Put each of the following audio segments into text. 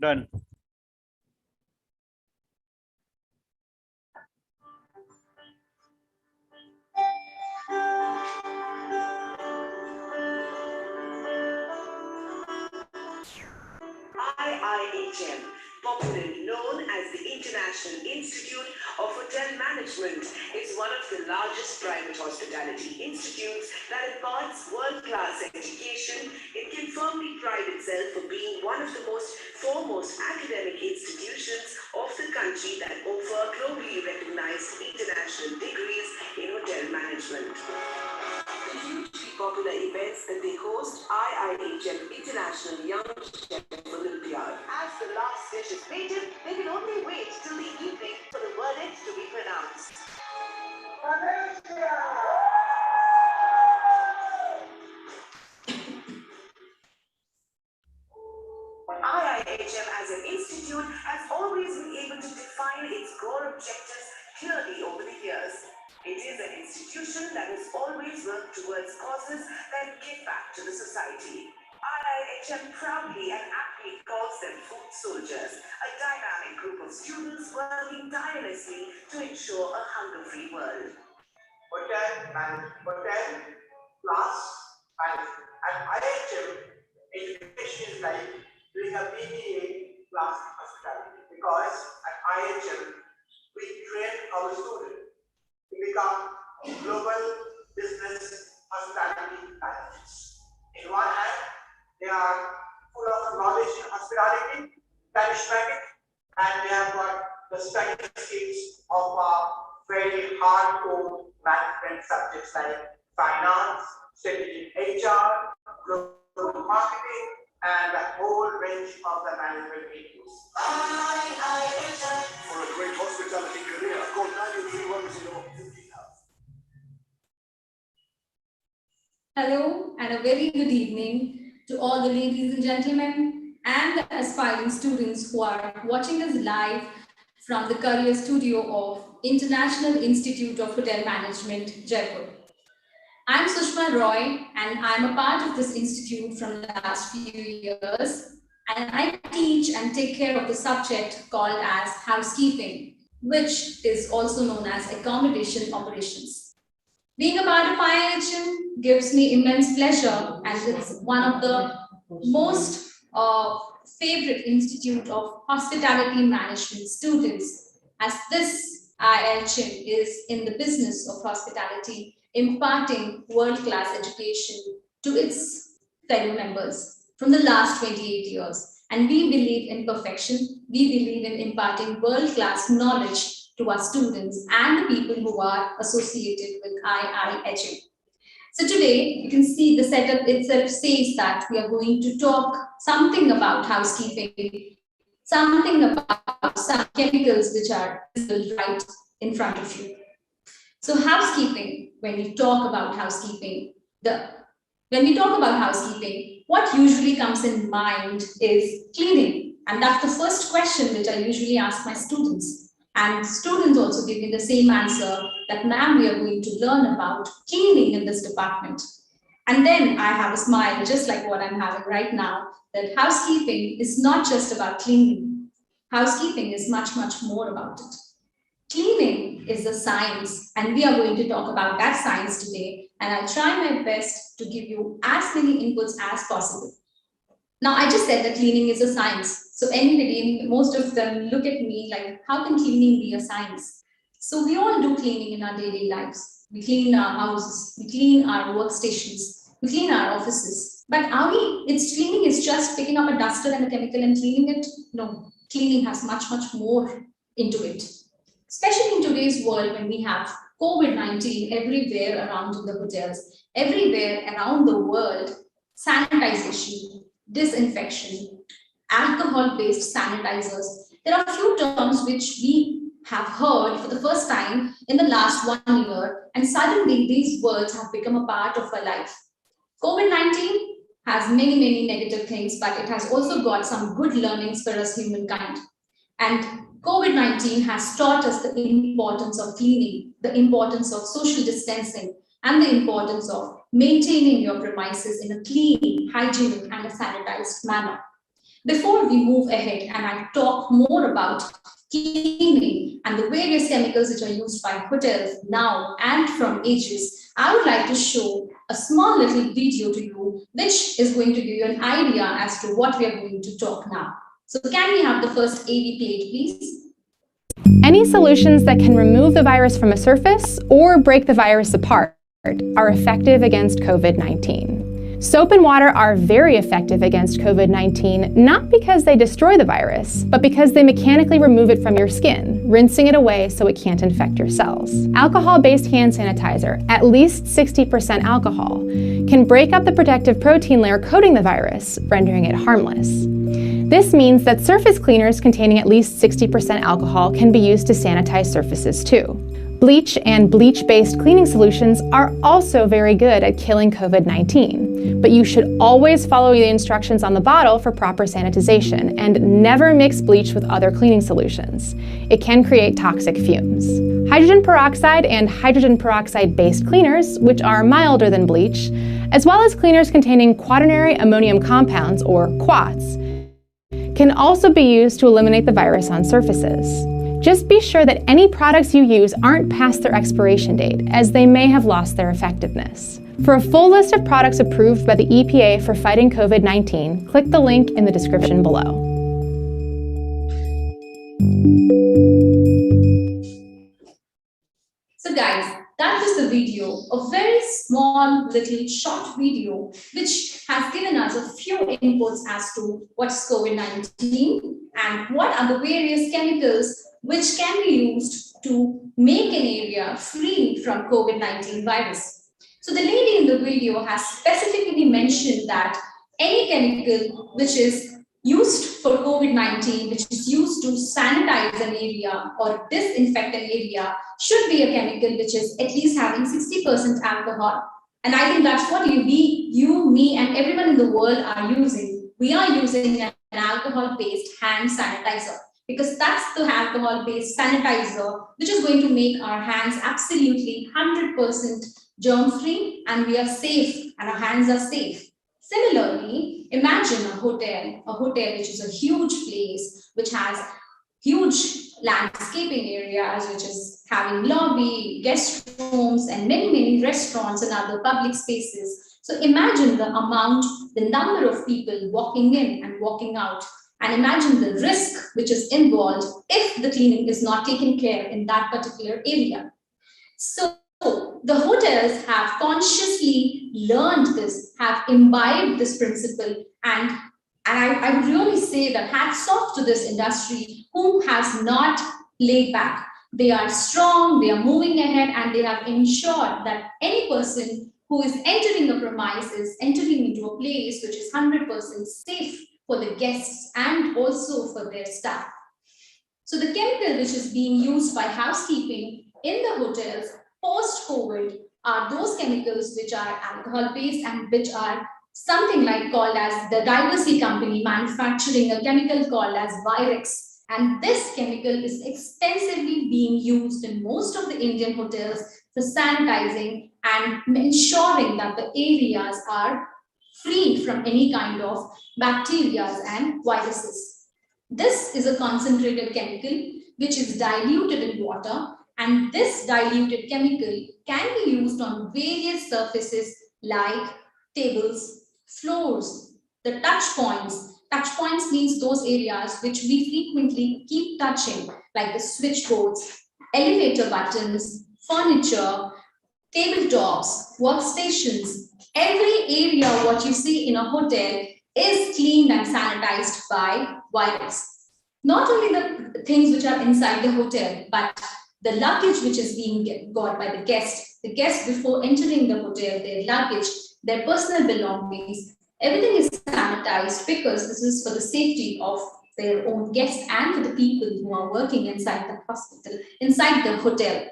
Done. IIHM, popularly known as the International Institute of Hotel Management, is one of the largest private hospitality institutes that imparts world-class education. It can firmly pride itself for being one of the foremost academic institutions of the country that offer globally recognized international degrees in hotel management. The hugely popular events that they host, IIHM International Young Chef Olympiad. As the last dish is plated, they can only wait till the evening for the verdict to be pronounced. IIHM as an institute has always been able to define its core objectives clearly over the years. It is an institution that has always worked towards causes that give back to the society. IIHM proudly and aptly calls them food soldiers, a dynamic group of students working tirelessly to ensure a hunger-free world. Hotel class management. At IIHM, education is like doing a BBA class in hospitality, because at IIHM we train our students to become global business hospitality managers. In one hand, they are full of knowledge in hospitality, charismatic, and they have got the study skills of very hardcore management subjects like finance, strategic HR, global marketing, and a whole range of the management issues. For a great hospitality career, call 93110. Hello and a very good evening to all the ladies and gentlemen and the aspiring students who are watching us live from the career studio of International Institute of Hotel Management, Jaipur. I'm Sushma Roy and I'm a part of this institute from the last few years, and I teach and take care of the subject called as housekeeping, which is also known as accommodation operations. Being a part of IIHM gives me immense pleasure, and it's one of the most favorite institute of hospitality management students, as this IIHM is in the business of hospitality, imparting world-class education to its fellow members from the last 28 years. And we believe in perfection. We believe in imparting world-class knowledge to our students and the people who are associated with IIHM. So today, you can see the setup itself says that we are going to talk something about housekeeping, something about some chemicals which are visible right in front of you. So housekeeping, when we talk about housekeeping, what usually comes in mind is cleaning. And that's the first question which I usually ask my students. And students also give me the same answer that, ma'am, we are going to learn about cleaning in this department. And then I have a smile, just like what I'm having right now, that housekeeping is not just about cleaning. Housekeeping is much, much more about it. Cleaning is a science, and we are going to talk about that science today, and I'll try my best to give you as many inputs as possible. Now, I just said that cleaning is a science. So anybody, most of them look at me like, how can cleaning be a science? So we all do cleaning in our daily lives. We clean our houses, we clean our workstations, we clean our offices. But cleaning is just picking up a duster and a chemical and cleaning it? No, cleaning has much, much more into it. Especially in today's world when we have COVID-19 everywhere around in the hotels, everywhere around the world, sanitization, disinfection, alcohol-based sanitizers. There are a few terms which we have heard for the first time in the last 1 year, and suddenly these words have become a part of our life. COVID-19 has many, many negative things, but it has also got some good learnings for us humankind. And COVID-19 has taught us the importance of cleaning, the importance of social distancing, and the importance of maintaining your premises in a clean, hygienic, and a sanitized manner. Before we move ahead and I talk more about cleaning and the various chemicals which are used by hotels now and from ages, I would like to show a small little video to you, which is going to give you an idea as to what we are going to talk now. So can we have the first AV played, please? Any solutions that can remove the virus from a surface or break the virus apart are effective against COVID-19. Soap and water are very effective against COVID-19, not because they destroy the virus, but because they mechanically remove it from your skin, rinsing it away so it can't infect your cells. Alcohol-based hand sanitizer, at least 60% alcohol, can break up the protective protein layer coating the virus, rendering it harmless. This means that surface cleaners containing at least 60% alcohol can be used to sanitize surfaces too. Bleach and bleach-based cleaning solutions are also very good at killing COVID-19, but you should always follow the instructions on the bottle for proper sanitization and never mix bleach with other cleaning solutions. It can create toxic fumes. Hydrogen peroxide and hydrogen peroxide-based cleaners, which are milder than bleach, as well as cleaners containing quaternary ammonium compounds, or quats, can also be used to eliminate the virus on surfaces. Just be sure that any products you use aren't past their expiration date, as they may have lost their effectiveness. For a full list of products approved by the EPA for fighting COVID-19, click the link in the description below. So guys, that was the video, a very small little short video which has given us a few inputs as to what's COVID-19 and what are the various chemicals which can be used to make an area free from COVID-19 virus. So the lady in the video has specifically mentioned that any chemical which is used for COVID-19, which is used to sanitize an area or disinfect an area, should be a chemical which is at least having 60% alcohol. And I think that's what you, me, and everyone in the world are using. We are using an alcohol-based hand sanitizer, because that's the alcohol-based sanitizer which is going to make our hands absolutely 100% germ-free, and we are safe, and our hands are safe. Similarly, imagine a hotel which is a huge place, which has huge landscaping areas, which is having lobby, guest rooms, and many restaurants and other public spaces. So imagine the number of people walking in and walking out, and imagine the risk which is involved if the cleaning is not taken care in that particular area. So the hotels have consciously learned this, have imbibed this principle, and I would really say that hats off to this industry who has not laid back. They are strong, they are moving ahead, and they have ensured that any person who is entering a premise is entering into a place which is 100% safe for the guests and also for their staff. So the chemical which is being used by housekeeping in the hotels post-COVID are those chemicals which are alcohol-based and which are something like called as the Diversey company manufacturing a chemical called as Virex. And this chemical is extensively being used in most of the Indian hotels for sanitizing and ensuring that the areas are free from any kind of bacteria and viruses. This is a concentrated chemical which is diluted in water, and this diluted chemical can be used on various surfaces like tables, floors, the touch points. Touch points means those areas which we frequently keep touching, like the switchboards, elevator buttons, furniture, tabletops, workstations. Every area what you see in a hotel is cleaned and sanitized by Virex. Not only the things which are inside the hotel, but the luggage which is being got by the guest before entering the hotel, their luggage, their personal belongings, everything is sanitized because this is for the safety of their own guests and for the people who are working inside the hospital, inside the hotel.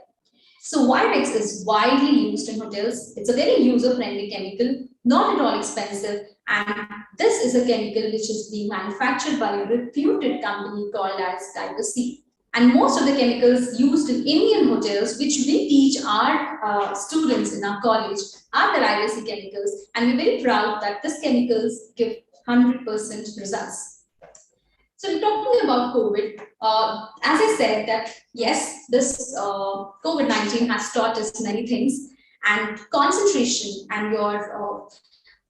So Virex is widely used in hotels. It's a very user-friendly chemical, not at all expensive, and this is a chemical which is being manufactured by a reputed company called as Diversey. And most of the chemicals used in Indian hotels, which we teach our students in our college, are the Diversey chemicals, and we're very proud that these chemicals give 100% results. So talking about COVID, as I said that yes, this COVID-19 has taught us many things, and concentration and your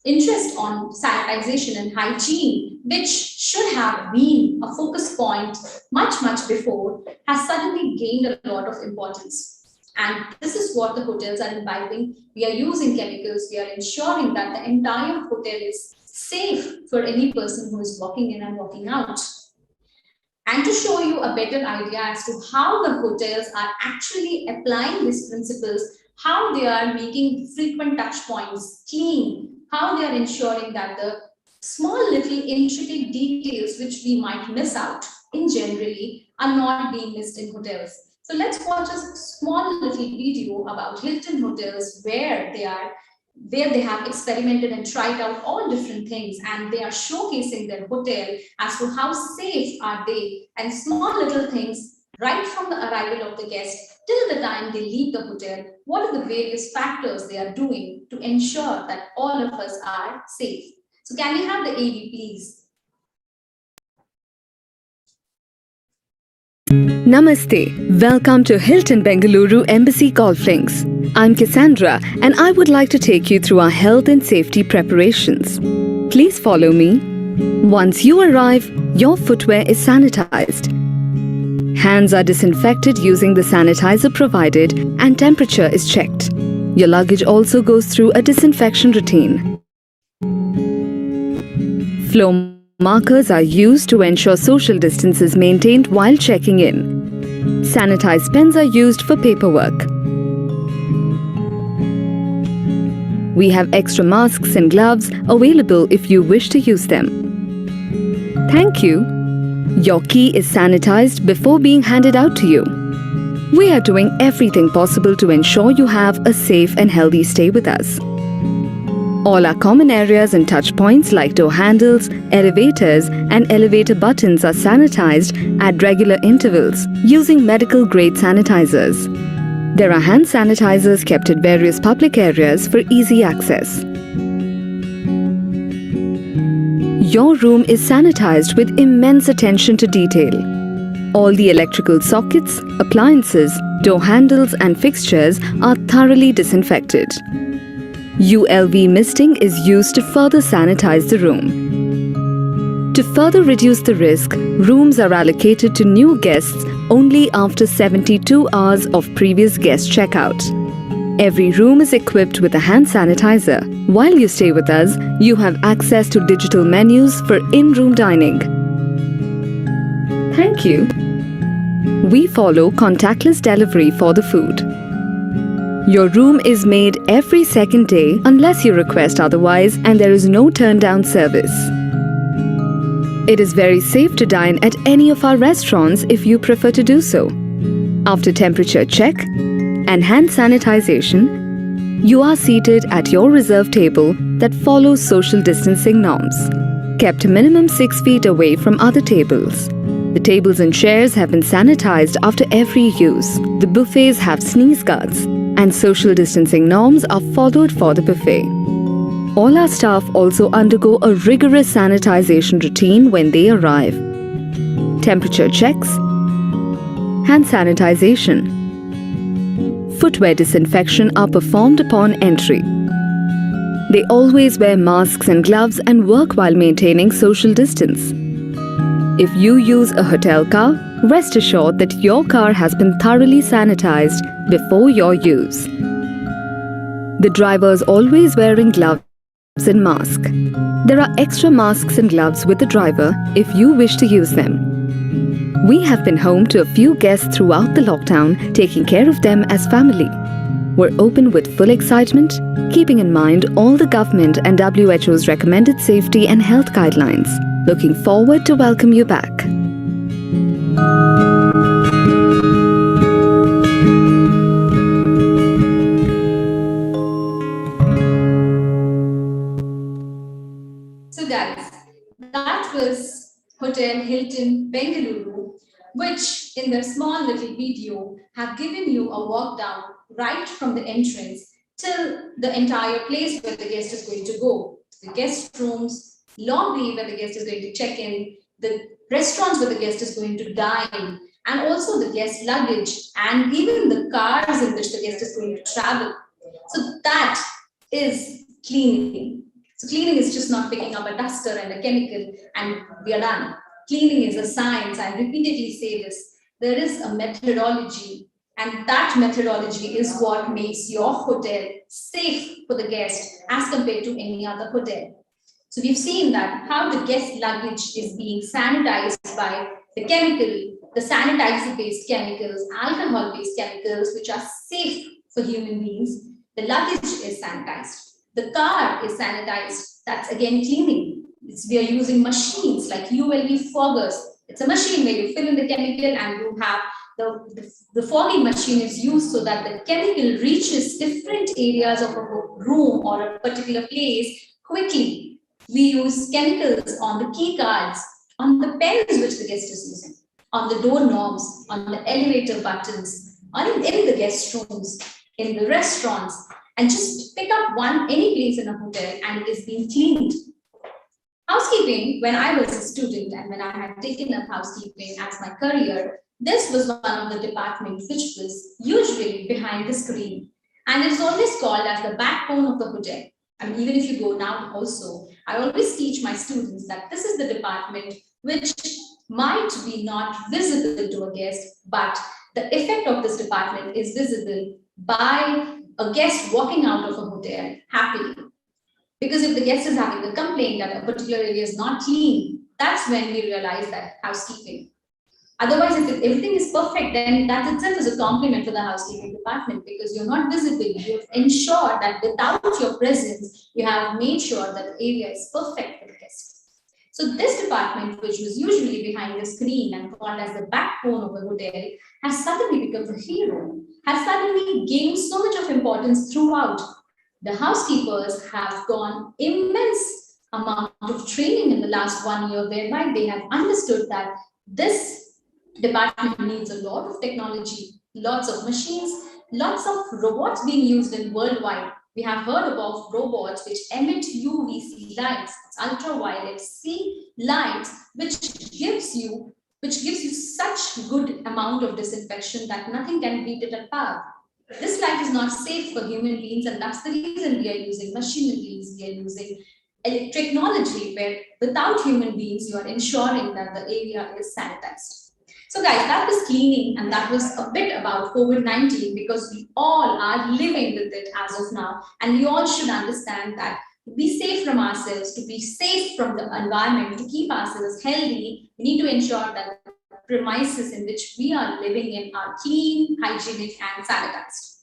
interest on sanitization and hygiene, which should have been a focus point much before, has suddenly gained a lot of importance. And this is what the hotels are imbibing. We are using chemicals, we are ensuring that the entire hotel is safe for any person who is walking in and walking out. And to show you a better idea as to how the hotels are actually applying these principles, how they are making frequent touch points clean, how they are ensuring that the small little intricate details which we might miss out in generally are not being missed in hotels. So let's watch a small little video about Hilton hotels where they have experimented and tried out all different things, and they are showcasing their hotel as to how safe are they, and small little things right from the arrival of the guest till the time they leave the hotel, what are the various factors they are doing to ensure that all of us are safe. So can we have the AV please? Namaste. Welcome to Hilton Bengaluru Embassy Golf Links. I'm Cassandra and I would like to take you through our health and safety preparations. Please follow me. Once you arrive, your footwear is sanitized. Hands are disinfected using the sanitizer provided and temperature is checked. Your luggage also goes through a disinfection routine. Floor markers are used to ensure social distance is maintained while checking in. Sanitized pens are used for paperwork. We have extra masks and gloves available if you wish to use them. Thank you. Your key is sanitized before being handed out to you. We are doing everything possible to ensure you have a safe and healthy stay with us. All our common areas and touch points like door handles, elevators and elevator buttons are sanitized at regular intervals using medical grade sanitizers. There are hand sanitizers kept at various public areas for easy access. Your room is sanitized with immense attention to detail. All the electrical sockets, appliances, door handles and fixtures are thoroughly disinfected. ULV misting is used to further sanitize the room. To further reduce the risk, rooms are allocated to new guests only after 72 hours of previous guest checkout. Every room is equipped with a hand sanitizer. While you stay with us, you have access to digital menus for in-room dining. Thank you. We follow contactless delivery for the food. Your room is made every second day unless you request otherwise, and there is no turn-down service. It is very safe to dine at any of our restaurants if you prefer to do so. After temperature check and hand sanitization, you are seated at your reserved table that follows social distancing norms, kept a minimum 6 feet away from other tables. The tables and chairs have been sanitized after every use. The buffets have sneeze guards, and social distancing norms are followed for the buffet. All our staff also undergo a rigorous sanitization routine when they arrive. Temperature checks, hand sanitization, footwear disinfection are performed upon entry. They always wear masks and gloves and work while maintaining social distance. If you use a hotel car, rest assured that your car has been thoroughly sanitized before your use. The driver is always wearing gloves and mask. There are extra masks and gloves with the driver if you wish to use them. We have been home to a few guests throughout the lockdown, taking care of them as family. We're open with full excitement, keeping in mind all the government and WHO's recommended safety and health guidelines. Looking forward to welcome you back. So guys, that was Hotel Hilton Bengaluru, which in their small little video have given you a walk down right from the entrance till the entire place where the guest is going to go. The guest rooms, lobby where the guest is going to check in, the restaurants where the guest is going to dine, and also the guest luggage, and even the cars in which the guest is going to travel. So that is cleaning. So cleaning is just not picking up a duster and a chemical and we are done. Cleaning is a science. I repeatedly say this. There is a methodology, and that methodology is what makes your hotel safe for the guest as compared to any other hotel. So we've seen that how the guest luggage is being sanitized by the chemical, the sanitizer-based chemicals, alcohol-based chemicals, which are safe for human beings. The luggage is sanitized. The car is sanitized. That's again cleaning. We are using machines like ULV foggers. It's a machine where you fill in the chemical and you have the fogging machine is used so that the chemical reaches different areas of a room or a particular place quickly. We use chemicals on the key cards, on the pens which the guest is using, on the doorknobs, on the elevator buttons, in the guest rooms, in the restaurants, and just pick up any place in a hotel and it is being cleaned. Housekeeping, when I was a student and when I had taken up housekeeping as my career, this was one of the departments which was usually behind the screen. And it's always called as the backbone of the hotel. And even if you go now also, I always teach my students that this is the department which might be not visible to a guest, but the effect of this department is visible by a guest walking out of a hotel happily. Because if the guest is having a complaint that a particular area is not clean, that's when we realize that housekeeping. Otherwise, if everything is perfect, then that itself is a compliment for the housekeeping department because you're not visible. You've ensured that without your presence, you have made sure that the area is perfect for the guest. So this department, which was usually behind the screen and called as the backbone of a hotel, has suddenly become the hero, has suddenly gained so much of importance throughout. The housekeepers have gone immense amount of training in the last 1 year, whereby they have understood that this department needs a lot of technology, lots of machines, lots of robots being used in worldwide. We have heard about robots which emit UVC lights, ultraviolet C lights, which gives you such good amount of disinfection that nothing can beat it at par. This light is not safe for human beings, and that's the reason we are using machineries, we are using technology where without human beings, you are ensuring that the area is sanitized. So guys, that was cleaning and that was a bit about COVID-19 because we all are living with it as of now. And we all should understand that to be safe from ourselves, to be safe from the environment, to keep ourselves healthy, we need to ensure that the premises in which we are living in are clean, hygienic and sanitized.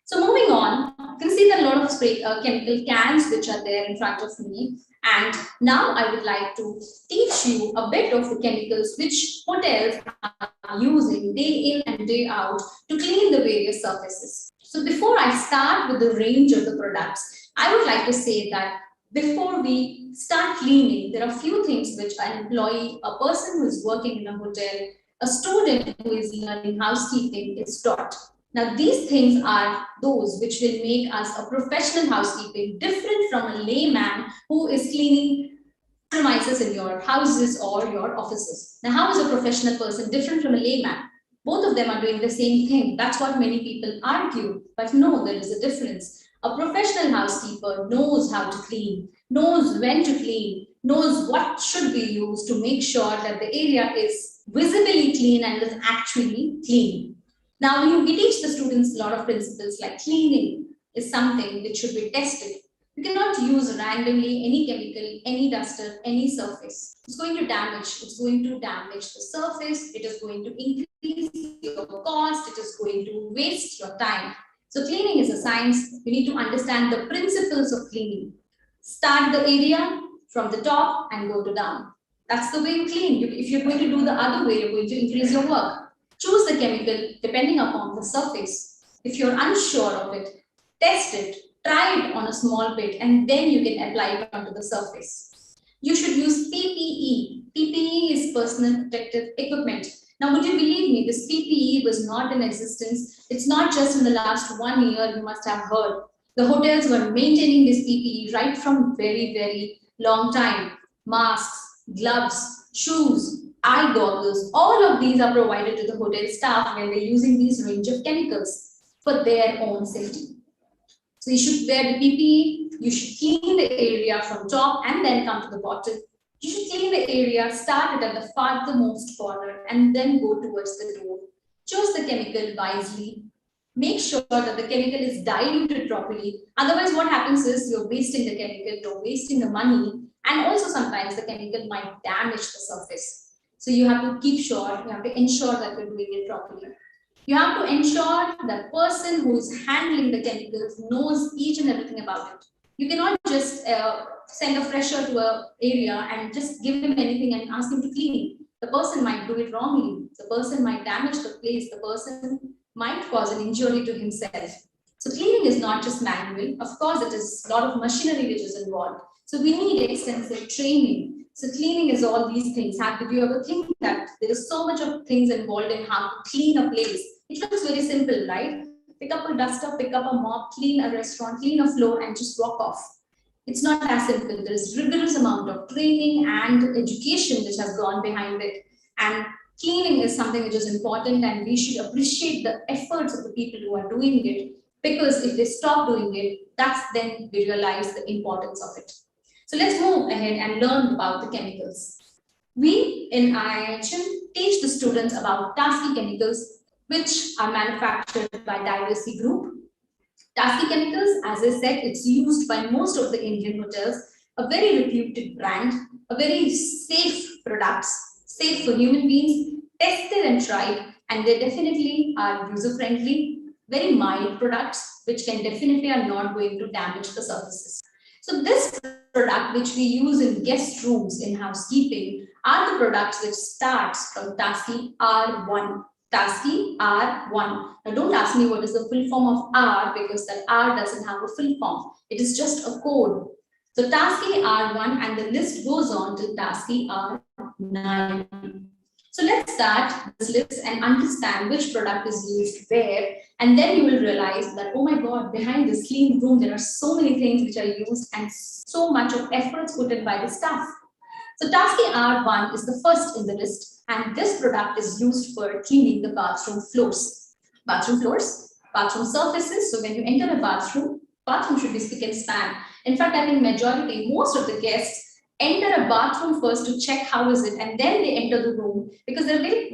So moving on, you can see that a lot of chemical cans which are there in front of me. And now I would like to teach you a bit of the chemicals which hotels are using day in and day out to clean the various surfaces. So before I start with the range of the products, I would like to say that before we start cleaning, there are a few things which an employee, a person who is working in a hotel, a student who is learning housekeeping is taught. Now, these things are those which will make us a professional housekeeping different from a layman who is cleaning premises in your houses or your offices. Now, how is a professional person different from a layman? Both of them are doing the same thing. That's what many people argue. But no, there is a difference. A professional housekeeper knows how to clean, knows when to clean, knows what should be used to make sure that the area is visibly clean and is actually clean. Now, we teach the students a lot of principles like cleaning is something which should be tested. You cannot use randomly any chemical, any duster, any surface. It's going to damage the surface, it is going to increase your cost, it is going to waste your time. So cleaning is a science. You need to understand the principles of cleaning. Start the area from the top and go to down. That's the way you clean. If you're going to do the other way, you're going to increase your work. Choose the chemical depending upon the surface. If you're unsure of it, test it, try it on a small bit, and then you can apply it onto the surface. You should use PPE. PPE is personal protective equipment. Now, would you believe me, this PPE was not in existence. It's not just in the last 1 year, you must have heard. The hotels were maintaining this PPE right from very, very long time. Masks, gloves, shoes, eye goggles, all of these are provided to the hotel staff when they're using these range of chemicals for their own safety. So you should wear the PPE, you should clean the area from top and then come to the bottom. You should clean the area, start it at the farthermost corner and then go towards the door. Choose the chemical wisely. Make sure that the chemical is diluted properly. Otherwise, what happens is you're wasting the chemical, you're wasting the money, and also sometimes the chemical might damage the surface. So you have to keep sure, you have to ensure that you're doing it properly. You have to ensure that person who is handling the chemicals knows each and everything about it. You cannot just send a fresher to an area and just give him anything and ask him to clean. The person might do it wrongly. The person might damage the place. The person might cause an injury to himself. So cleaning is not just manual. Of course, it is a lot of machinery which is involved. So we need extensive training. So cleaning is all these things. Did you ever think that there is so much of things involved in how to clean a place? It looks very simple, right? Pick up a duster, pick up a mop, clean a restaurant, clean a floor, and just walk off. It's not as simple. There is rigorous amount of training and education which has gone behind it. And cleaning is something which is important, and we should appreciate the efforts of the people who are doing it, because if they stop doing it, that's then we realize the importance of it. So let's move ahead and learn about the chemicals. We in IIHM teach the students about Tasky chemicals, which are manufactured by Diversity Group. Tasky chemicals, as I said, it's used by most of the Indian hotels, a very reputed brand, a very safe products, safe for human beings, tested and tried, and they definitely are user-friendly, very mild products, which can definitely are not going to damage the surfaces. So this product which we use in guest rooms in housekeeping are the products which starts from Tasky R1. Tasky R1. Now don't ask me what is the full form of R, because that R doesn't have a full form. It is just a code. So Tasky R1, and the list goes on to Tasky R9. So let's start this list and understand which product is used where, and then you will realize that, oh my God, behind this clean room, there are so many things which are used and so much of efforts put in by the staff. So Tasky R1 is the first in the list, and this product is used for cleaning the bathroom floors. Bathroom floors, bathroom surfaces. So when you enter a bathroom should be spick and span. In fact, I think most of the guests enter a bathroom first to check how is it, and then they enter the room, because they're very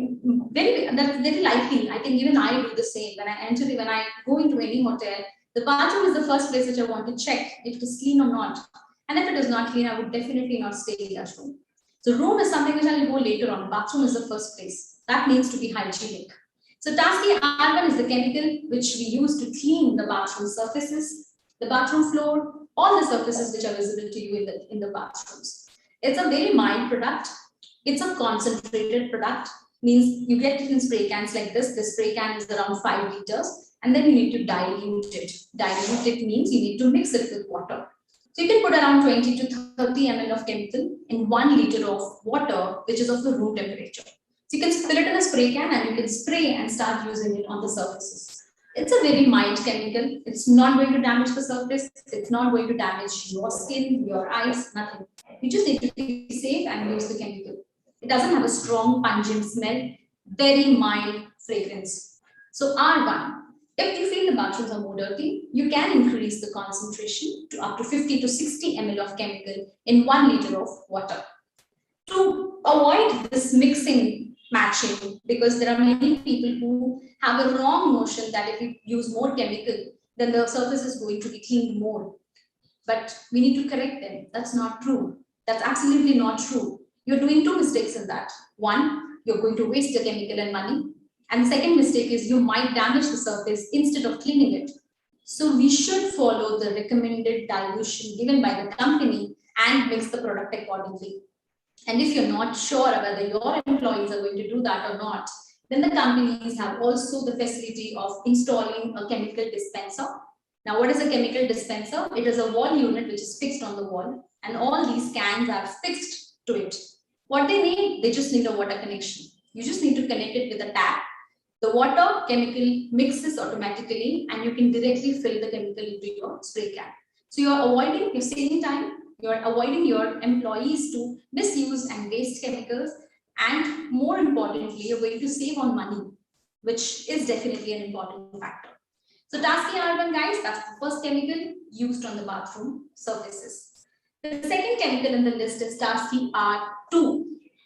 likely. I think even I do the same. When I go into any hotel, the bathroom is the first place which I want to check if it is clean or not. And if it is not clean, I would definitely not stay in that room. So room is something which I will go later on. Bathroom is the first place. That needs to be hygienic. So Tasky R1 is the chemical which we use to clean the bathroom surfaces, the bathroom floor, all the surfaces which are visible to you in the bathrooms. It's a very mild product. It's a concentrated product. Means you get it in spray cans like this. The spray can is around 5 liters, and then you need to dilute it. Dilute it means you need to mix it with water. So you can put around 20 to 30 ml of chemical in 1 liter of water, which is of the room temperature. So you can fill it in a spray can and you can spray and start using it on the surfaces. It's a very mild chemical. It's not going to damage the surface. It's not going to damage your skin, your eyes, nothing. You just need to be safe and use the chemical. It doesn't have a strong pungent smell, very mild fragrance. So R1. If you feel the bathrooms are more dirty, you can increase the concentration to up to 50 to 60 ml of chemical in 1 liter of water. To avoid this mixing, matching, because there are many people who have a wrong notion that if you use more chemical, then the surface is going to be cleaned more. But we need to correct them. That's not true. That's absolutely not true. You're doing 2 mistakes in that. One, you're going to waste your chemical and money. And the second mistake is you might damage the surface instead of cleaning it. So we should follow the recommended dilution given by the company and mix the product accordingly. And if you're not sure whether your employees are going to do that or not, then the companies have also the facility of installing a chemical dispenser. Now, what is a chemical dispenser? It is a wall unit which is fixed on the wall, and all these cans are fixed to it. What they need? They just need a water connection. You just need to connect it with a tap. The water chemical mixes automatically, and you can directly fill the chemical into your spray can. So you're saving time, you're avoiding your employees to misuse and waste chemicals, And more importantly, you're going to save on money, which is definitely an important factor. So Tasky R1, guys, that's the first chemical used on the bathroom surfaces. The second chemical in the list is Tasky R2.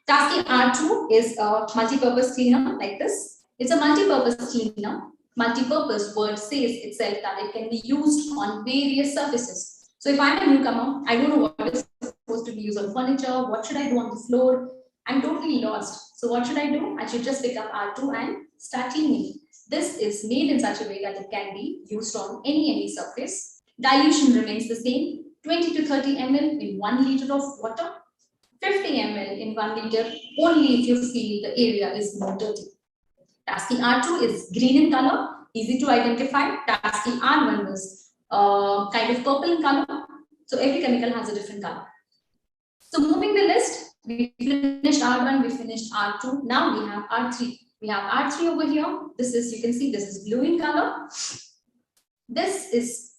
Tasky R2 is a multi-purpose cleaner like this. It's a multi-purpose cleaner. Multi-purpose word says itself that it can be used on various surfaces. So if I'm a newcomer, I don't know what is supposed to be used on furniture, what should I do on the floor? I'm totally lost. So what should I do? I should just pick up R2 and start cleaning. This is made in such a way that it can be used on any surface. Dilution remains the same, 20 to 30 ml in 1 liter of water, 50 ml in 1 liter only if you feel the area is more dirty. Tasky R2 is green in color, easy to identify. Tasky R1 is kind of purple in color. So every chemical has a different color. So moving the list, we finished R1, we finished R2. Now we have R3. We have R3 over here. This is, you can see this is blue in color. This is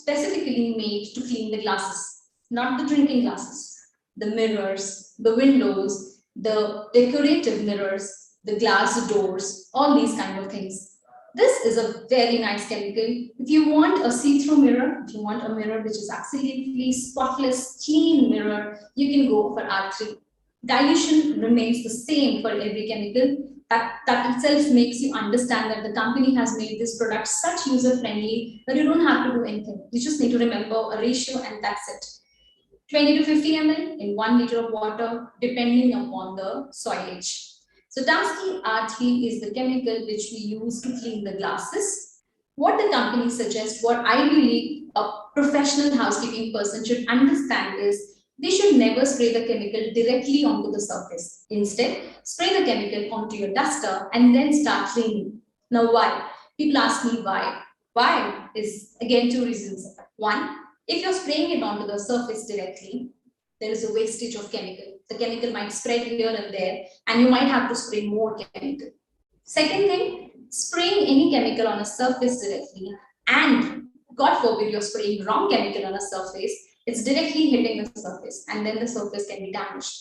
specifically made to clean the glasses, not the drinking glasses, the mirrors, the windows, the decorative mirrors, the glass doors, all these kind of things. This is a very nice chemical. If you want a see-through mirror, if you want a mirror which is absolutely spotless, clean mirror, you can go for R3. Dilution remains the same for every chemical. That itself makes you understand that the company has made this product such user-friendly that you don't have to do anything. You just need to remember a ratio and that's it. 20 to 50 ml in 1 liter of water, depending upon the soilage. So Tasky R3 is the chemical which we use to clean the glasses. What the company suggests, what ideally a professional housekeeping person should understand is they should never spray the chemical directly onto the surface. Instead, spray the chemical onto your duster and then start cleaning. Now why? People ask me why. Why is again 2 reasons. One, if you're spraying it onto the surface directly, there is a wastage of chemical. The chemical might spread here and there, and you might have to spray more chemical. Second thing, spraying any chemical on a surface directly, and God forbid you're spraying wrong chemical on a surface, it's directly hitting the surface, and then the surface can be damaged.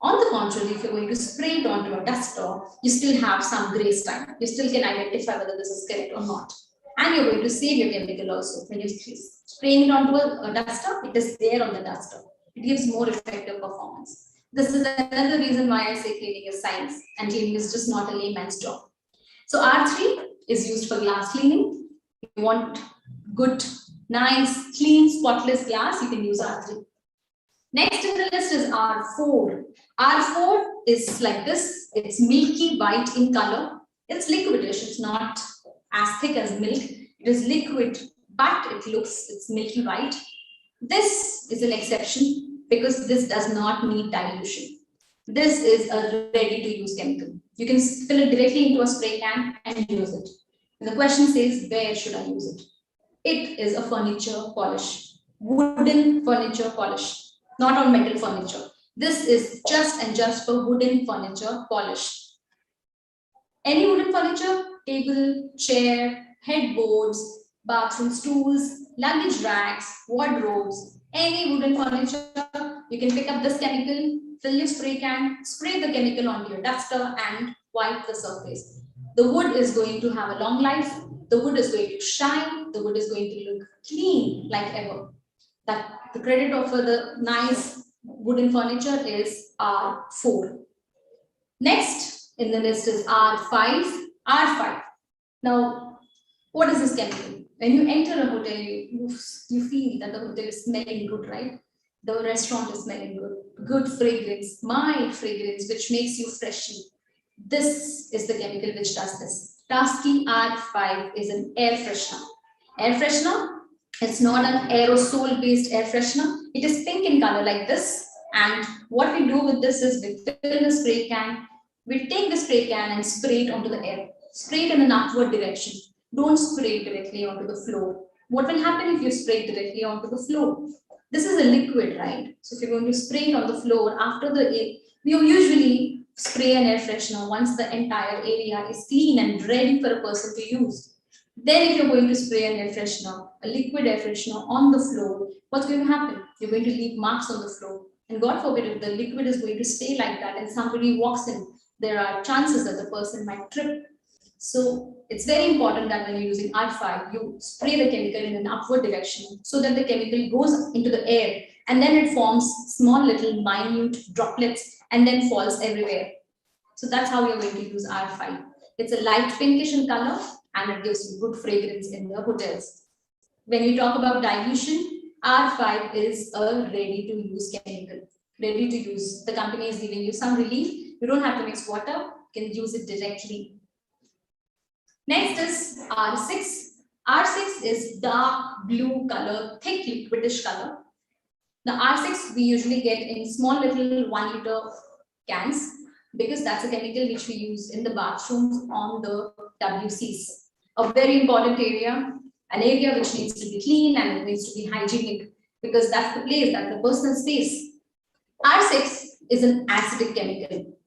On the contrary, if you're going to spray it onto a duster, you still have some grace time. You still can identify whether this is correct or not. And you're going to save your chemical also. When you're spraying it onto a duster, it is there on the duster. It gives more effective performance. This is another reason why I say cleaning is science and cleaning is just not a layman's job. So R3 is used for glass cleaning. If you want good, nice, clean, spotless glass, you can use R3. Next in the list is R4. R4 is like this. It's milky white in color. It's liquidish. It's not as thick as milk. It is liquid, but it's milky white. This is an exception because this does not need dilution. This is a ready-to-use chemical. You can fill it directly into a spray can and use it. And the question says, where should I use it? It is a furniture polish, wooden furniture polish, not on metal furniture. This is just for wooden furniture polish. Any wooden furniture, table, chair, headboards, bathroom stools, luggage racks, wardrobes, any wooden furniture, you can pick up this chemical, fill your spray can, spray the chemical onto your duster and wipe the surface. The wood is going to have a long life, the wood is going to shine, the wood is going to look clean like ever. That the credit for the nice wooden furniture is R4. Next in the list is R5. R5. Now, what is this chemical? When you enter a hotel, you feel that the hotel is smelling good, right? The restaurant is smelling good. Good fragrance, mild fragrance, which makes you freshen. This is the chemical which does this. Tasky R5 is an air freshener. Air freshener, it's not an aerosol-based air freshener. It is pink in color like this. And what we do with this is we fill the spray can. We take the spray can and spray it onto the air. Spray it in an upward direction. Don't spray it directly onto the floor. What will happen if you spray it directly onto the floor? This is a liquid, right? So if you're going to spray it on the floor, after the air, we usually spray an air freshener once the entire area is clean and ready for a person to use. Then if you're going to spray an air freshener, a liquid air freshener on the floor, what's going to happen? You're going to leave marks on the floor. And God forbid, if the liquid is going to stay like that and somebody walks in, there are chances that the person might trip. So it's very important that when you're using R5, you spray the chemical in an upward direction so that the chemical goes into the air and then it forms small little minute droplets and then falls everywhere. So that's how you're going to use R5. It's a light pinkish in color and it gives you good fragrance in the hotels. When we talk about dilution, R5 is a ready-to-use chemical. Ready to use. The company is giving you some relief. You don't have to mix water. You can use it directly. Next is R6. R6 is dark blue color, thick liquidish color. The R6 we usually get in small little 1 liter cans because that's a chemical which we use in the bathrooms on the WCs. A very important area, an area which needs to be clean and it needs to be hygienic because that's the place, that's the personal space. R6 is an acidic chemical.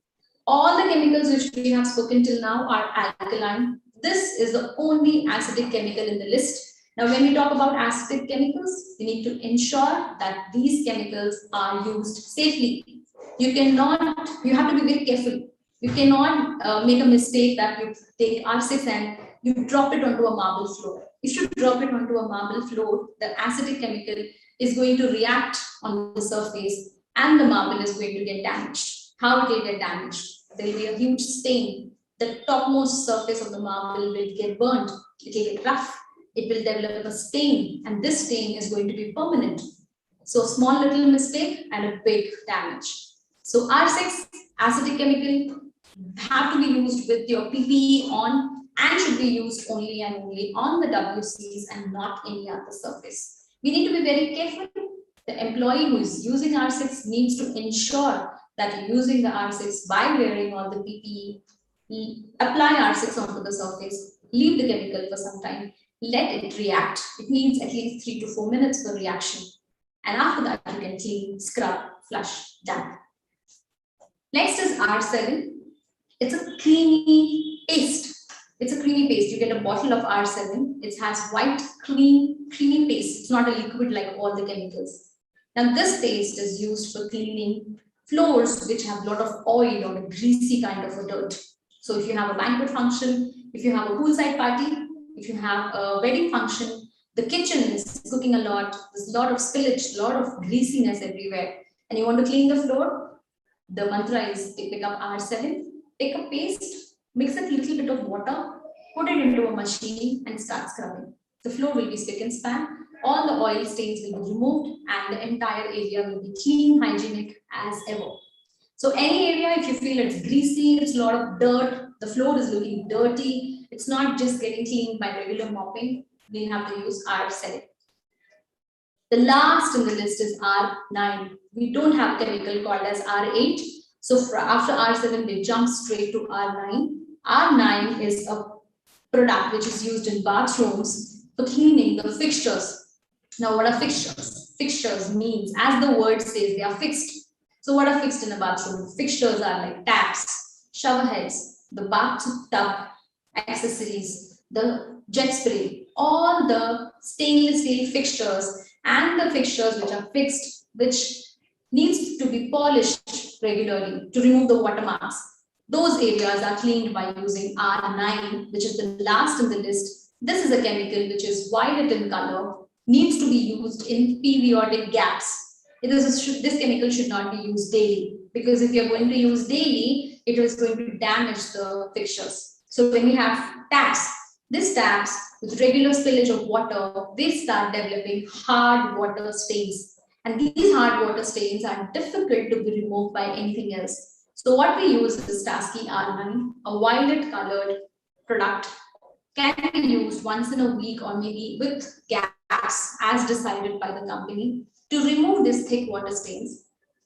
All the chemicals which we have spoken till now are alkaline. This is the only acidic chemical in the list. Now, when we talk about acidic chemicals, we need to ensure that these chemicals are used safely. You have to be very careful. You cannot make a mistake that you take R6 and you drop it onto a marble floor. If you drop it onto a marble floor, the acidic chemical is going to react on the surface and the marble is going to get damaged. How it will get damaged? There will be a huge stain. The topmost surface of the marble will get burnt. It will get rough. It will develop a stain, and this stain is going to be permanent. So small little mistake and a big damage. So R6 acidic chemical have to be used with your PPE on and should be used only and only on the WCs and not any other surface. We need to be very careful. The employee who is using R6 needs to ensure that you're using the R6 by wearing all the PPE. Apply R6 onto the surface, leave the chemical for some time, let it react. It needs at least 3 to 4 minutes for reaction. And after that, you can clean, scrub, flush, done. Next is R7. It's a creamy paste. It's a creamy paste. You get a bottle of R7. It has white, creamy paste. It's not a liquid like all the chemicals. Now, this paste is used for cleaning floors which have a lot of oil or a greasy kind of a dirt. So if you have a banquet function, if you have a poolside party, if you have a wedding function, the kitchen is cooking a lot, there's a lot of spillage, a lot of greasiness everywhere, and you want to clean the floor, the mantra is to pick up R7, take a paste, mix a little bit of water, put it into a machine and start scrubbing. The floor will be spick and span, all the oil stains will be removed and the entire area will be clean, hygienic as ever. So any area, if you feel it's greasy, it's a lot of dirt, the floor is looking dirty, it's not just getting cleaned by regular mopping, we have to use R7. The last in the list is R9. We don't have a chemical called as R8. So after R7, we jump straight to R9. R9 is a product which is used in bathrooms for cleaning the fixtures. Now, what are fixtures? Fixtures means, as the word says, they are fixed. So what are fixed in a bathroom? Fixtures are like taps, shower heads, the bathtub accessories, the jet spray, all the stainless steel fixtures and the fixtures which are fixed, which needs to be polished regularly to remove the watermarks. Those areas are cleaned by using R9, which is the last in the list. This is a chemical which is violet in color, needs to be used in periodic gaps. This chemical should not be used daily, because if you're going to use daily, it is going to damage the fixtures. So when we have taps, these taps with regular spillage of water, they start developing hard water stains. And these hard water stains are difficult to be removed by anything else. So what we use is Tasky R9, a violet colored product, can be used once in a week or maybe with gaps as decided by the company to remove these thick water stains.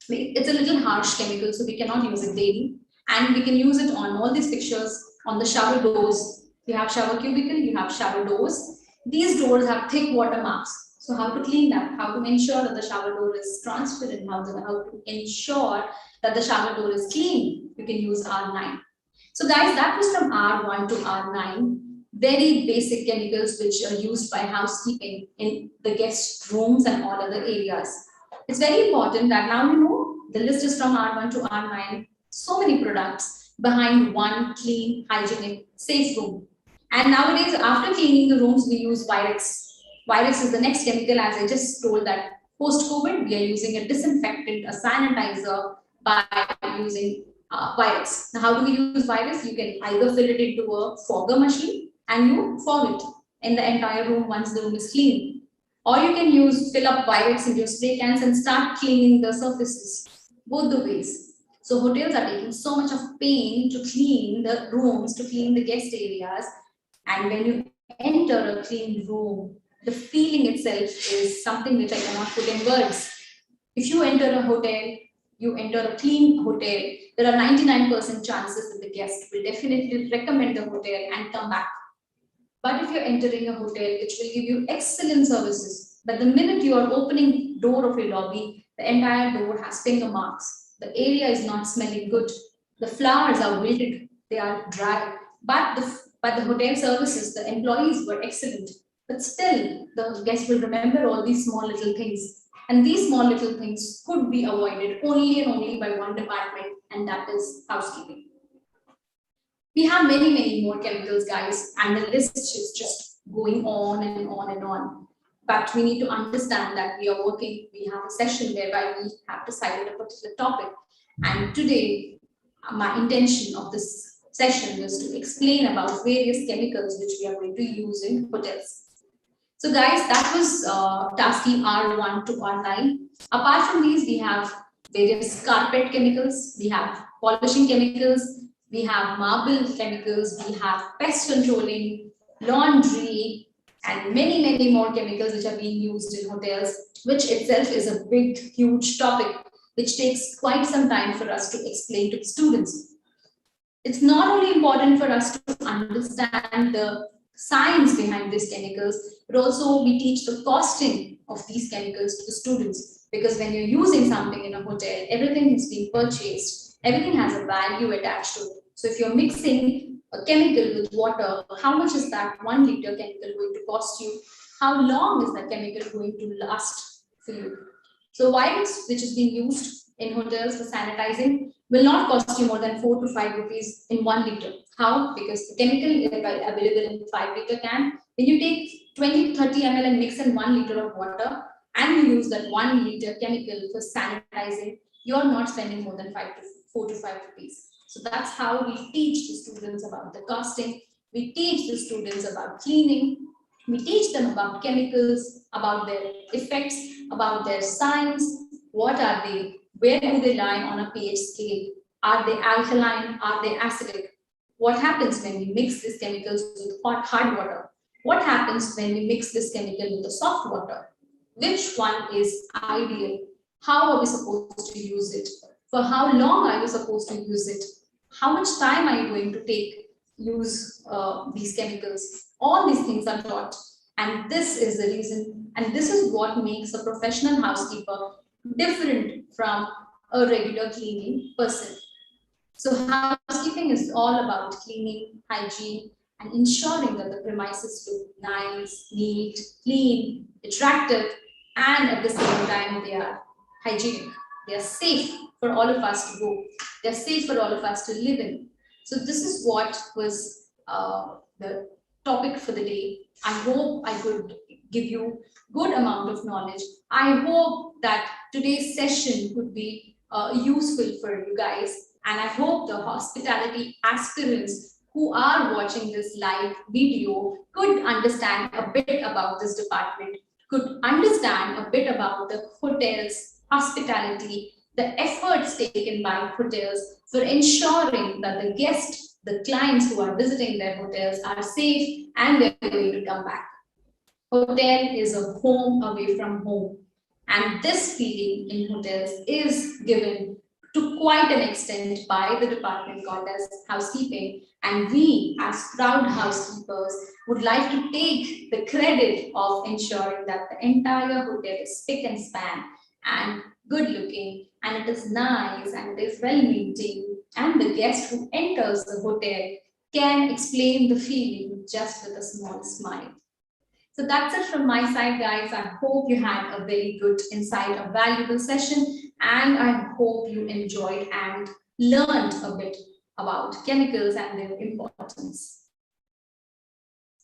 It's a little harsh chemical, so we cannot use it daily. And we can use it on all these fixtures, on the shower doors. You have shower cubicle, you have shower doors. These doors have thick watermarks. So how to clean that? How to ensure that the shower door is transparent? How to ensure that the shower door is clean? You can use R9. So guys, that was from R1 to R9. Very basic chemicals which are used by housekeeping in the guest rooms and all other areas. It's very important that now you know the list is from R1 to R9, so many products behind one clean, hygienic, safe room. And nowadays, after cleaning the rooms, we use Virex. Virex is the next chemical, as I just told that post-COVID, we are using a disinfectant, a sanitizer by using Virex. Now, how do we use Virex? You can either fill it into a fogger machine and you fog it in the entire room once the room is clean. Or you can fill up Virex into your spray cans and start cleaning the surfaces, both the ways. So hotels are taking so much of pain to clean the rooms, to clean the guest areas. And when you enter a clean room, the feeling itself is something which I cannot put in words. If you enter a hotel, you enter a clean hotel, there are 99% chances that the guest will definitely recommend the hotel and come back. But if you're entering a hotel which will give you excellent services, but the minute you are opening door of your lobby, the entire door has finger marks. The area is not smelling good. The flowers are wilted, they are dry. But the hotel services, the employees were excellent. But still, the guest will remember all these small little things. And these small little things could be avoided only and only by one department, and that is housekeeping. We have many, many more chemicals, guys, and the list is just going on and on and on. But we need to understand that we have a session whereby we have decided a particular topic. And today, my intention of this session was to explain about various chemicals which we are going to use in hotels. So guys, that was tasking R1 to R9. Apart from these, we have various carpet chemicals, we have polishing chemicals, we have marble chemicals, we have pest controlling, laundry, and many, many more chemicals which are being used in hotels, which itself is a big, huge topic, which takes quite some time for us to explain to the students. It's not only important for us to understand the science behind these chemicals, but also we teach the costing of these chemicals to the students. Because when you're using something in a hotel, everything is being purchased, everything has a value attached to it. So if you're mixing a chemical with water, how much is that 1 liter chemical going to cost you? How long is that chemical going to last for you? So Virex, which is being used in hotels for sanitizing, will not cost you more than 4 to 5 rupees in 1 liter. How? Because the chemical is available in 5 liter can. When you take 20-30 ml and mix in 1 liter of water, and you use that 1 liter chemical for sanitizing, you're not spending more than 4 to 5 rupees. So that's how we teach the students about the costing. We teach the students about cleaning. We teach them about chemicals, about their effects, about their science. What are they? Where do they lie on a pH scale? Are they alkaline? Are they acidic? What happens when we mix these chemicals with hard water? What happens when we mix this chemical with the soft water? Which one is ideal? How are we supposed to use it? For how long are you supposed to use it? How much time are you going to use these chemicals? All these things are taught. And this is the reason, and this is what makes a professional housekeeper different from a regular cleaning person. So housekeeping is all about cleaning, hygiene, and ensuring that the premises look nice, neat, clean, attractive, and at the same time they are hygienic. They are safe for all of us to go. They are safe for all of us to live in. So this is what was the topic for the day. I hope I could give you good amount of knowledge. I hope that today's session could be useful for you guys. And I hope the hospitality aspirants who are watching this live video could understand a bit about this department, could understand a bit about the hotels, hospitality, the efforts taken by hotels for ensuring that the guests, the clients who are visiting their hotels are safe and they're going to come back. Hotel is a home away from home. And this feeling in hotels is given to quite an extent by the department called as housekeeping. And we, as proud housekeepers, would like to take the credit of ensuring that the entire hotel is spick and span and good looking, and it is nice and it is well maintained, and the guest who enters the hotel can explain the feeling just with a small smile. So that's it from my side, guys. I hope you had a very good insight, a valuable session, and I hope you enjoyed and learned a bit about chemicals and their importance.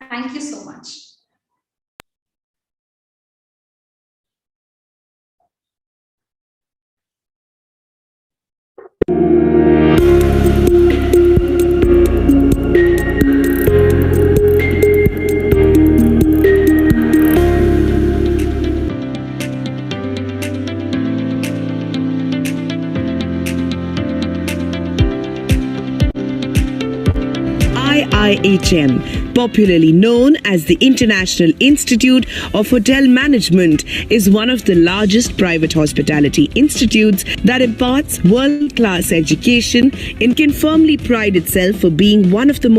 Thank you so much. IIHM, popularly known as the International Institute of Hotel Management, is one of the largest private hospitality institutes that imparts world-class education and can firmly pride itself for being one of the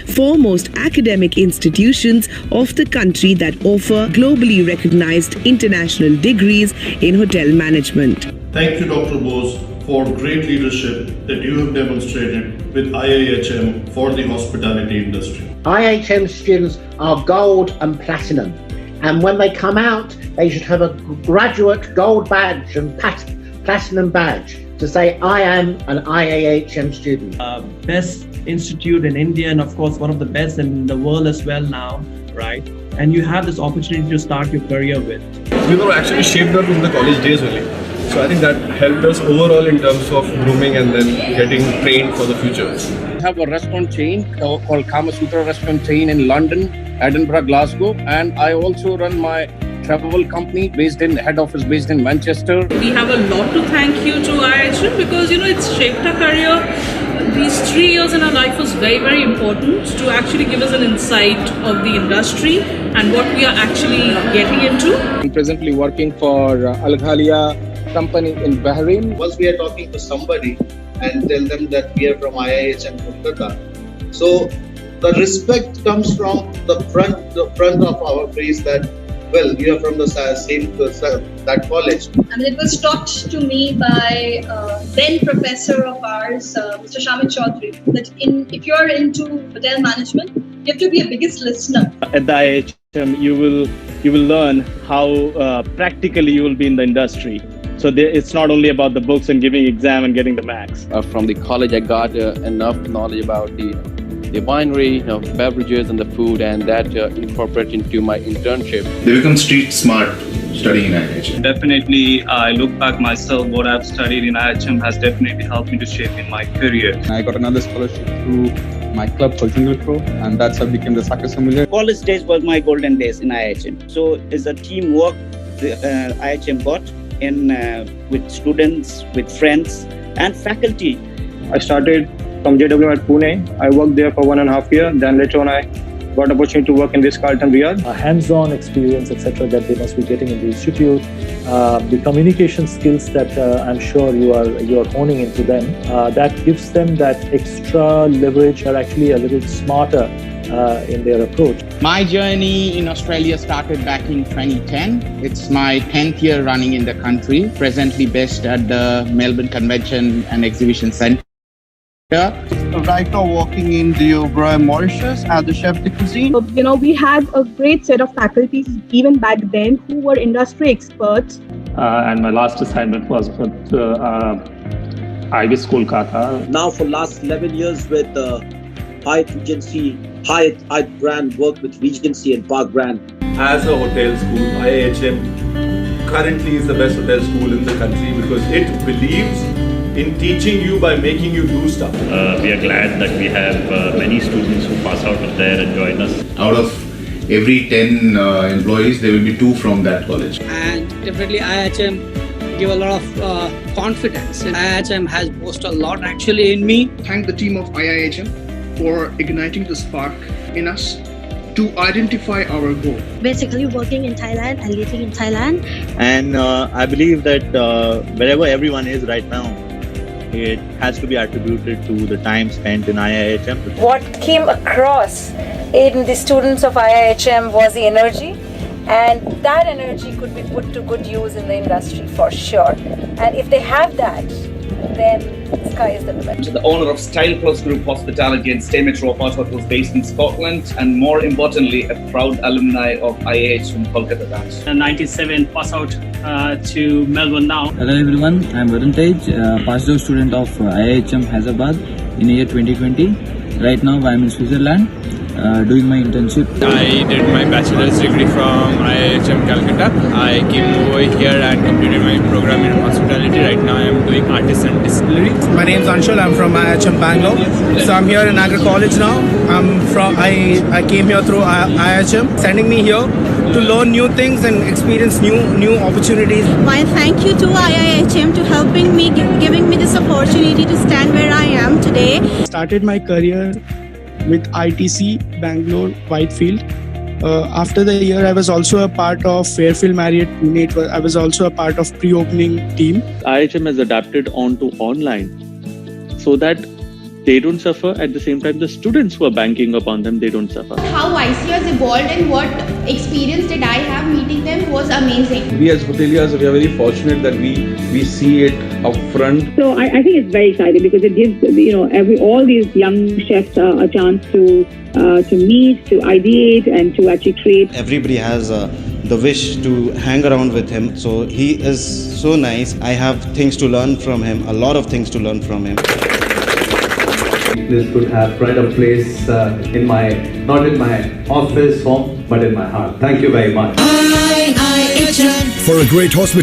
foremost academic institutions of the country that offer globally recognized international degrees in hotel management. Thank you, Dr. Bose, for great leadership that you have demonstrated with IIHM for the hospitality industry. IIHM students are gold and platinum, and when they come out, they should have a graduate gold badge and platinum badge to say, I am an IIHM student. Best institute in India, and of course one of the best in the world as well now, right? And you have this opportunity to start your career with. We were actually shaped up in the college days only. So I think that helped us overall in terms of grooming and then getting trained for the future. We have a restaurant chain called Kama Sutra restaurant chain in London, Edinburgh, Glasgow, and I also run my travel company head office based in Manchester. We have a lot to thank you to IIHM because it's shaped our career. These 3 years in our life was very, very important to actually give us an insight of the industry and what we are actually getting into. I'm presently working for Al Ghalia company in Bahrain. Once we are talking to somebody and tell them that we are from IIHM Kolkata, so the respect comes from the front of our face that, well, you are from the same that college. I mean, it was taught to me by then professor of ours, Mr. Shamit Chaudhary, that if you are into hotel management, you have to be a biggest listener. At the IIHM, you will learn how practically you will be in the industry. So it's not only about the books and giving exam and getting the marks. From the college, I got enough knowledge about the winery, beverages and the food, and that incorporate into my internship. They become street smart studying in IIHM. Definitely, I look back myself, what I've studied in IIHM has definitely helped me to shape in my career. I got another scholarship through my club called Jungle Pro, and that's how I became the Soccer Simulator. College days was my golden days in IIHM. So it's a teamwork the IIHM got in with students, with friends and faculty. I started from JW at Pune. I worked there for 1.5 years. Then later on I got opportunity to work in this Carlton Riyadh. Hands-on experience, etc., that they must be getting in the institute. The communication skills that I'm sure you are honing into them. That gives them that extra leverage. Are actually a little smarter in their approach. My journey in Australia started back in 2010. It's my 10th year running in the country, presently based at the Melbourne Convention and Exhibition Centre. Right now working in the Mauritius as the chef de cuisine. We had a great set of faculties even back then who were industry experts. And my last assignment was with Ibis Kolkata. Now for last 11 years with Hyatt Regency, Hyatt brand, worked with Regency and Park brand. As a hotel school, IIHM currently is the best hotel school in the country because it believes in teaching you by making you do stuff. We are glad that we have many students who pass out of there and join us. Out of every 10 employees, there will be 2 from that college. And definitely IIHM give a lot of confidence. And IIHM has boosted a lot actually in me. Thank the team of IIHM for igniting the spark in us to identify our goal. Basically working in Thailand and living in Thailand. And I believe that wherever everyone is right now, it has to be attributed to the time spent in IIHM. What came across in the students of IIHM was the energy, and that energy could be put to good use in the industry for sure. And if they have that, then the sky is the limit. To the owner of Style Plus Group Hospitality and Stay Metropolitan Hotels based in Scotland, and more importantly, a proud alumni of IIH from Kolkata branch. 97 pass out to Melbourne now. Hello everyone, I am Varun Tej, passed out student of IIHM Hyderabad in year 2020. Right now I am in Switzerland doing my internship. I did my bachelor's degree from IIHM Calcutta. I came over here and completed my program in hospitality. Right now I am doing artisan distillery. My name is Anshul. I'm from IIHM Bangalore. So I'm here in Agri College now. I came here through IIHM, sending me here to learn new things and experience new opportunities. My thank you to IIHM to helping me, giving me this opportunity to stand where I am today. Started my career with ITC Bangalore Whitefield. After the year, I was also a part of Fairfield Marriott Pune. I was also a part of pre-opening team. IIHM has adapted onto online so that they don't suffer. At the same time, the students who are banking upon them, they don't suffer. How IC has evolved and what experience did I have meeting them was amazing. We as hoteliers, we are very fortunate that we see it up front. So I think it's very exciting because it gives all these young chefs a chance to meet, to ideate, and to actually create. Everybody has the wish to hang around with him. So he is so nice. I have things to learn from him, a lot of things to learn from him. This could have pride of place not in my office, home, but in my heart. Thank you very much. For a great hospitality